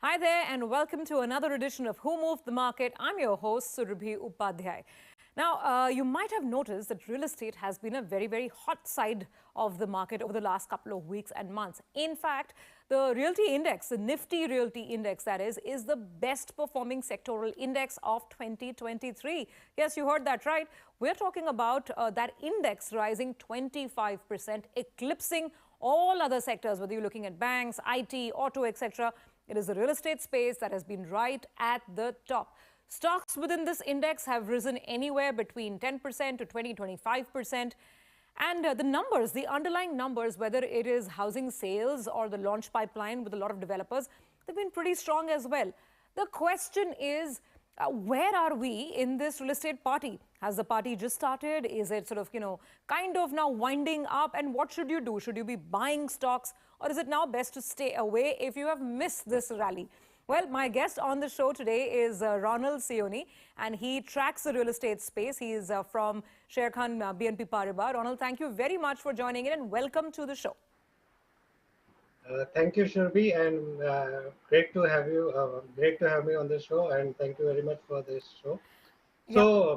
Hi there, and welcome to another edition of Who Moved the Market. I'm your host, Surabhi Upadhyay. Now, you might have noticed that real estate has been a very hot side of the market over the last couple of weeks and months. In fact, the Realty Index, the Nifty Realty Index, that is the best performing sectoral index of 2023. Yes, you heard that right. We're talking about that index rising 25%, eclipsing all other sectors, whether you're looking at banks, IT, auto, etc. It is the real estate space that has been right at the top. Stocks within this index have risen anywhere between 10% to 25%. And the numbers, the underlying numbers, whether it is housing sales or the launch pipeline with a lot of developers, they've been pretty strong as well. The question is, where are we in this real estate party? Has the party just started? Is it sort of, kind of now winding up? And what should you do? Should you be buying stocks, or is it now best to stay away if you have missed this rally? Well, my guest on the show today is Ronald Siyoni, and he tracks the real estate space. He is from Sharekhan, BNP Paribas. Ronald, thank you very much for joining in, and welcome to the show. Thank you, Surabhi, and great to have you. Great to have me on the show, and thank you very much for this show. Yeah.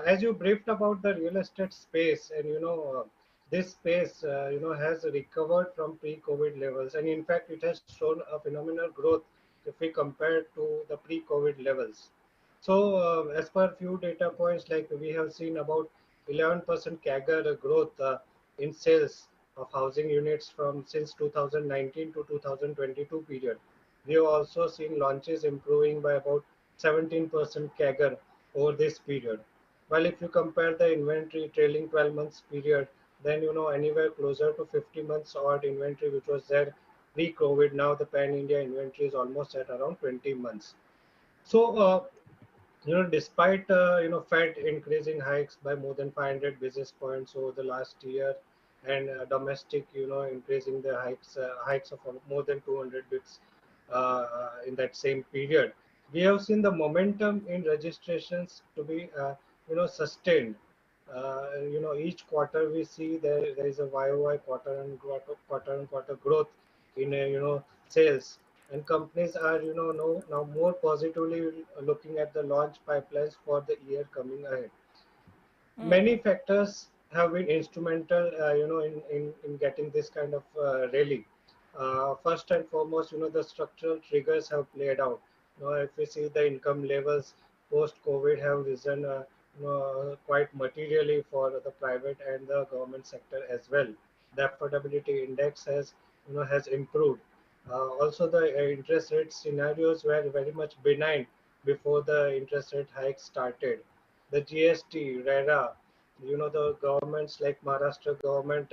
As you briefed about the real estate space, and this space, has recovered from pre-COVID levels, and in fact, it has shown a phenomenal growth if we compare to the pre-COVID levels. As per few data points, like we have seen about 11% CAGR growth in sales of housing units from since 2019 to 2022 period. We have also seen launches improving by about 17% CAGR over this period. While if you compare the inventory trailing 12 months period, then anywhere closer to 50 months odd inventory, which was there pre-COVID. Now the pan-India inventory is almost at around 20 months. So, despite Fed increasing hikes by more than 500 basis points over the last year, and domestic increasing the hikes of more than 200 bits in that same period, we have seen the momentum in registrations to be sustained. Each quarter we see there is a YOY quarter on quarter growth in sales, and companies are now more positively looking at the launch pipelines for the year coming ahead. Many factors have been instrumental, in getting this kind of rally. First and foremost, the structural triggers have played out. If we see the income levels post-COVID have risen, quite materially for the private and the government sector as well. The affordability index has improved. Also, the interest rate scenarios were very much benign before the interest rate hike started. The GST, RERA, the governments like Maharashtra government,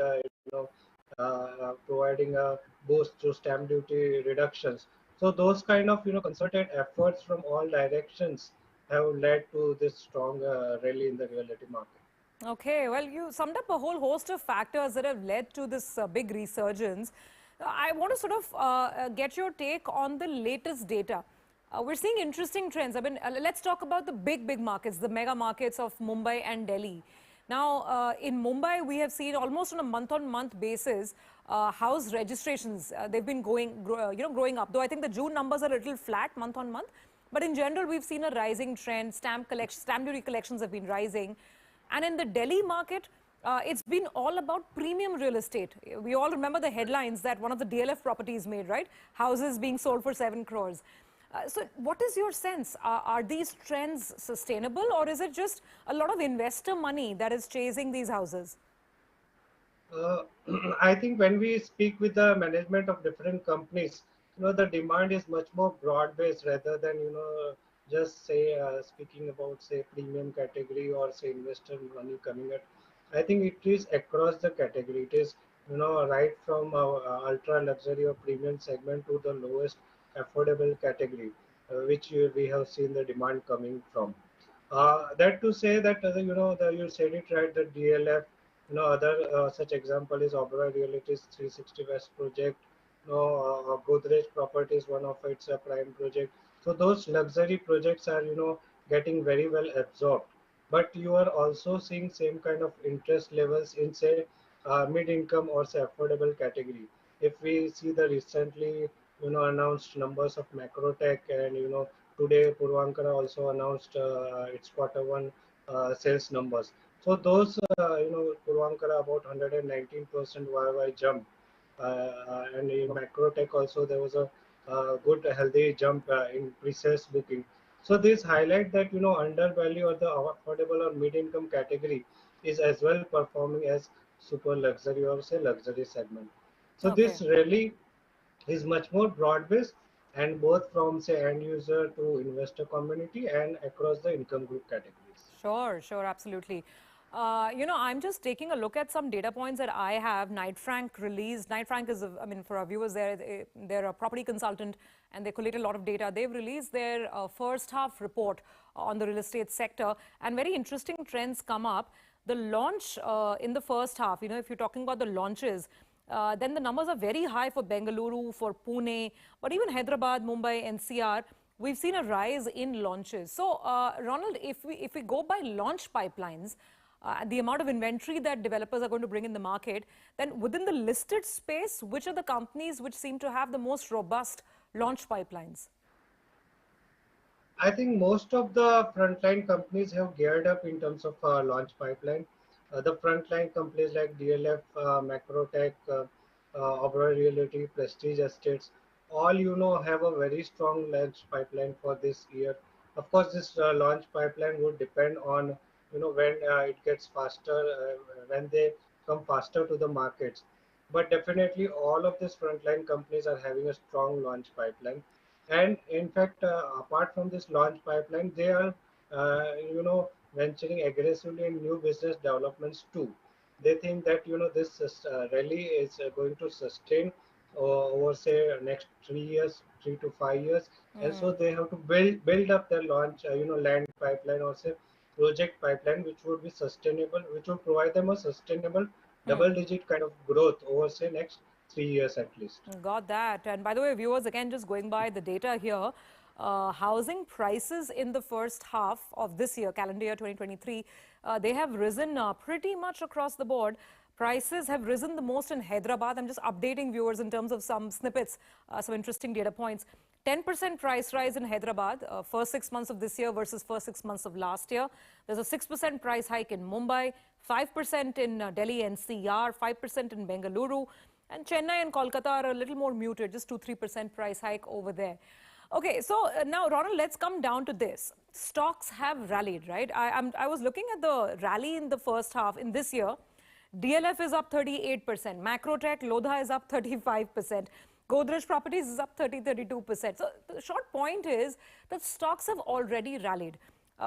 providing a boost through stamp duty reductions. So those kind of concerted efforts from all directions have led to this strong rally in the realty market. Okay, well, you summed up a whole host of factors that have led to this big resurgence. I want to sort of get your take on the latest data. We're seeing interesting trends. I mean, let's talk about the big markets, the mega markets of Mumbai and Delhi. Now, in Mumbai, we have seen almost on a month-on-month basis, house registrations. They've been growing up. Though I think the June numbers are a little flat month-on-month. But in general, we've seen a rising trend. Stamp duty collections have been rising. And in the Delhi market, it's been all about premium real estate. We all remember the headlines that one of the DLF properties made, right? Houses being sold for 7 crores. So what is your sense? Are these trends sustainable, or is it just a lot of investor money that is chasing these houses? Uh, I think when we speak with the management of different companies, the demand is much more broad-based rather than, just say speaking about say premium category or say investor money coming at. I think it is across the category. It is, right from ultra luxury or premium segment to the lowest affordable category, which we have seen the demand coming from. That to say that you said it right. The DLF, other such example is Oberoi Realty's 360 West project. Godrej Properties, one of its prime project. So those luxury projects are getting very well absorbed. But you are also seeing same kind of interest levels in say mid-income or say affordable category. If we see the recently announced numbers of macro tech, and today Purvankara also announced its quarter one sales numbers. So those Purvankara about 119% YY jump, and in macro tech also there was a good healthy jump in pre-sales booking. So this highlight that undervalue or the affordable or mid-income category is as well performing as super luxury or say luxury segment. So Okay. this really is much more broad-based, and both from say end user to investor community and across the income group categories. Sure, sure, absolutely. I'm just taking a look at some data points that I have. Knight Frank released. Knight Frank is, I mean, for our viewers, they're a property consultant and they collate a lot of data. They've released their first half report on the real estate sector, and very interesting trends come up. The launch in the first half, if you're talking about the launches, then the numbers are very high for Bengaluru, for Pune, but even Hyderabad, Mumbai, NCR. We've seen a rise in launches. So, Ronald, if we go by launch pipelines, the amount of inventory that developers are going to bring in the market, then within the listed space, which are the companies which seem to have the most robust launch pipelines? I think most of the frontline companies have geared up in terms of launch pipeline. The frontline companies like DLF, Macrotech, Oberoi Realty, Prestige Estates, all have a very strong launch pipeline for this year. Of course, this launch pipeline would depend on when it gets faster, when they come faster to the markets. But definitely, all of these frontline companies are having a strong launch pipeline. And in fact, apart from this launch pipeline, they are, venturing aggressively in new business developments too. They think that this rally is going to sustain over say next 3 years, 3 to 5 years, and so they have to build up their launch, land pipeline or say project pipeline, which would be sustainable, which would provide them a sustainable double-digit kind of growth over say next 3 years at least. Got that. And by the way, viewers, again, just going by the data here, housing prices in the first half of this year, calendar year 2023, they have risen pretty much across the board. Prices have risen the most in Hyderabad. I'm just updating viewers in terms of some snippets, some interesting data points. 10% price rise in Hyderabad, first 6 months of this year versus first 6 months of last year. There's a 6% price hike in Mumbai, 5% in Delhi NCR, 5% in Bengaluru. And Chennai and Kolkata are a little more muted, just 2-3% price hike over there. Okay, so now, Ronald, let's come down to this. Stocks have rallied, right? I was looking at the rally in the first half in this year. DLF is up 38%. Macrotech, Lodha is up 35%. Godrej Properties is up 32%. So the short point is that stocks have already rallied.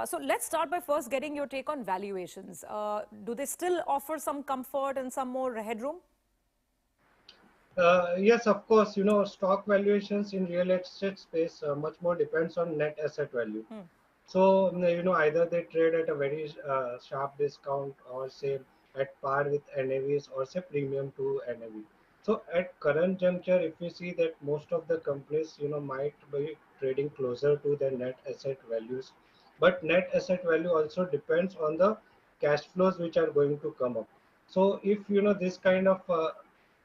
So let's start by first getting your take on valuations. Do they still offer some comfort and some more headroom? Yes, of course, stock valuations in real estate space much more depends on net asset value. So, either they trade at a very sharp discount or say at par with NAVs or say premium to NAV. So, at current juncture, if we see that most of the companies, might be trading closer to their net asset values, but net asset value also depends on the cash flows which are going to come up. So, if this kind of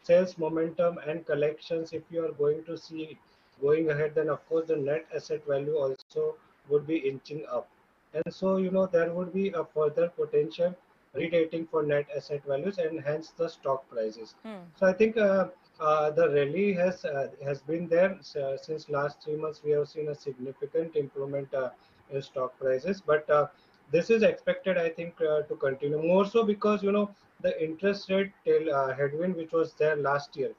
sales momentum and collections, if you are going to see going ahead, then of course the net asset value also would be inching up. And so, there would be a further potential re-rating for net asset values and hence the stock prices. So I think the rally has been there since last 3 months. We have seen a significant improvement in stock prices, but this is expected, I think, to continue more so because the interest rate headwind which was there last year.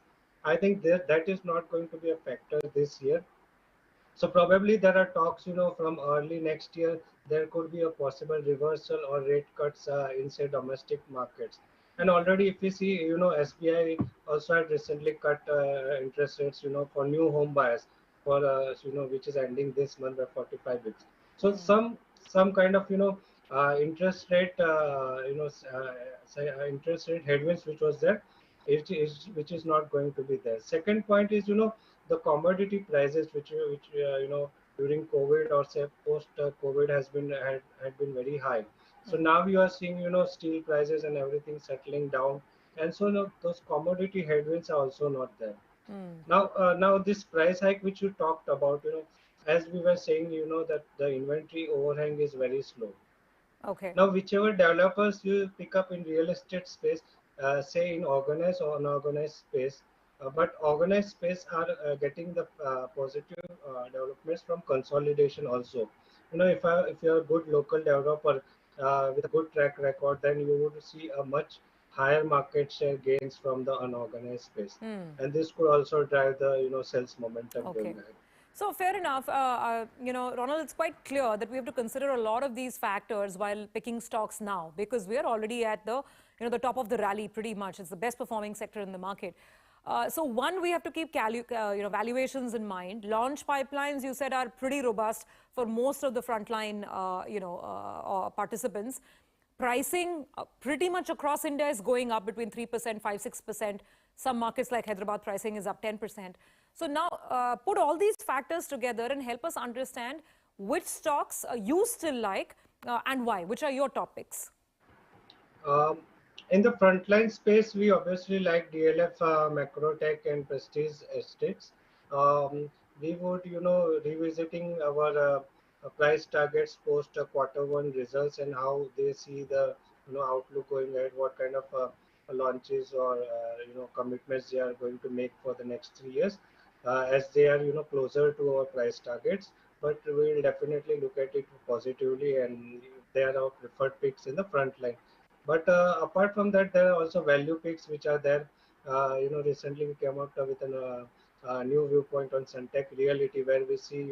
I think that is not going to be a factor this year. So probably there are talks, from early next year, there could be a possible reversal or rate cuts in say domestic markets. And already, if we see, SBI also had recently cut interest rates, for new home buyers, for which is ending this month by 45 bits. So some kind of interest rate, say, interest rate headwinds which was there, which is not going to be there. Second point is the commodity prices which during COVID or say post COVID had been very high. So now you are seeing steel prices and everything settling down, and so those commodity headwinds are also not there. Now this price hike which you talked about, as we were saying, that the inventory overhang is very slow. Okay. Now, whichever developers you pick up in real estate space, say in organized or unorganized space, but organized space are getting the positive developments from consolidation also. If you're a good local developer with a good track record, then you would see a much higher market share gains from the unorganized space, and this could also drive the sales momentum going Okay. ahead. So fair enough. Ronald, it's quite clear that we have to consider a lot of these factors while picking stocks now, because we are already at the top of the rally pretty much. It's the best performing sector in the market. So one, we have to keep valuations in mind. Launch pipelines, you said, are pretty robust for most of the frontline, participants. Pricing pretty much across India is going up between 3%, 5, 6%. Some markets like Hyderabad pricing is up 10%. So now put all these factors together and help us understand which stocks you still like and why. Which are your top picks? Um, in the frontline space, we obviously like DLF, Macrotech, and Prestige Estates. We would, revisiting our price targets post quarter one results and how they see the, outlook going ahead, what kind of launches or, commitments they are going to make for the next 3 years, as they are, closer to our price targets. But we'll definitely look at it positively, and they are our preferred picks in the front line. But apart from that, there are also value picks which are there. Recently we came out with a new viewpoint on Suntech Reality, where we see,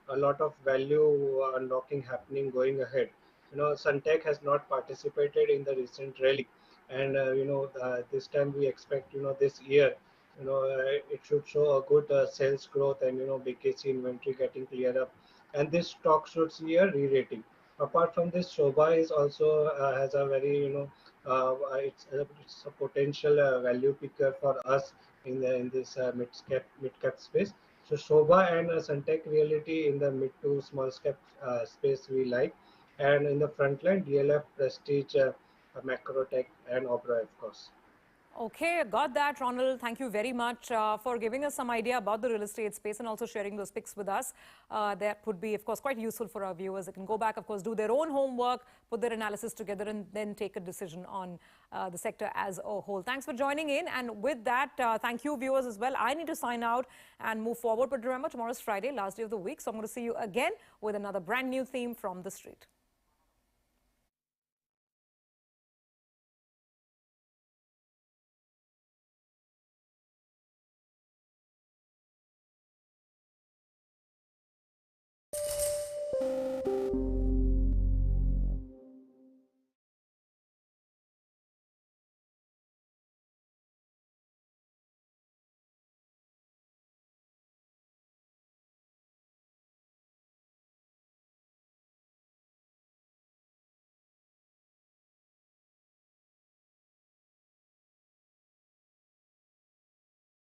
a lot of value unlocking happening going ahead. Suntech has not participated in the recent rally, and this time we expect, this year, it should show a good sales growth, and BKC inventory getting cleared up, and this stock should see a re-rating. Apart from this, Shobha is also has a very, it's a potential value picker for us in this mid cap space. So Shobha and Suntech Realty in the mid to small cap space we like, and in the front line DLF, Prestige, Macrotech, and Oberoi, of course. Okay, got that, Ronald. Thank you very much for giving us some idea about the real estate space and also sharing those picks with us. That would be, of course, quite useful for our viewers. They can go back, of course, do their own homework, put their analysis together, and then take a decision on the sector as a whole. Thanks for joining in. And with that, thank you, viewers, as well. I need to sign out and move forward. But remember, tomorrow's Friday, last day of the week. So I'm going to see you again with another brand new theme from the street.